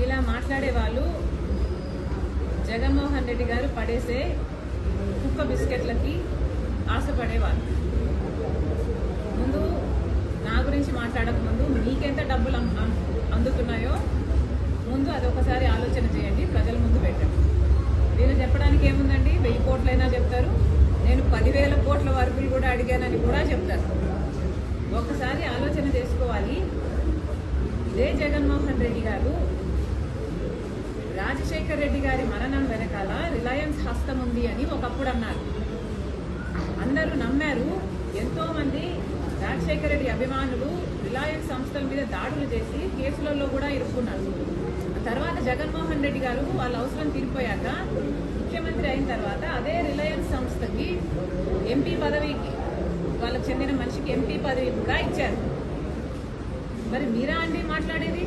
ఇలా మాట్లాడే వాళ్ళు జగన్మోహన్ రెడ్డి గారు పడేసే కుక్క బిస్కెట్లకి ఆశపడేవాళ్ళు. ముందు నా గురించి మాట్లాడక ముందు మీకెంత డబ్బులు అందుతున్నాయో ముందు అదొకసారి ఆలోచన చేయండి. ప్రజల ముందు పెట్టాం. వీళ్ళు చెప్పడానికి ఏముందండి, 1000 కోట్లైనా చెప్తారు, నేను 10,000 కోట్ల వరకు కూడా అడిగానని కూడా చెప్తారు. ఒకసారి ఆలోచన చేసుకోవాలి. ఇదే జగన్మోహన్ రెడ్డి గారు రాజశేఖర్ రెడ్డి గారి మరణం వెనకాల రిలయన్స్ హస్తం ఉంది అని ఒకప్పుడు అన్నారు. అందరూ నమ్మారు. ఎంతో మంది రాజశేఖర రెడ్డి అభిమానులు రిలయన్స్ సంస్థల మీద దాడులు చేసి కేసులలో కూడా ఇరుక్కున్నారు. తర్వాత జగన్మోహన్ రెడ్డి గారు వాళ్ళ అవసరం తీరిపోయాక ముఖ్యమంత్రి అయిన తర్వాత అదే రిలయన్స్ సంస్థకి ఎంపీ పదవికి వాళ్ళకి చెందిన మనిషికి ఎంపీ పదవి కూడా ఇచ్చారు. మరి మీరా అండి మాట్లాడేది?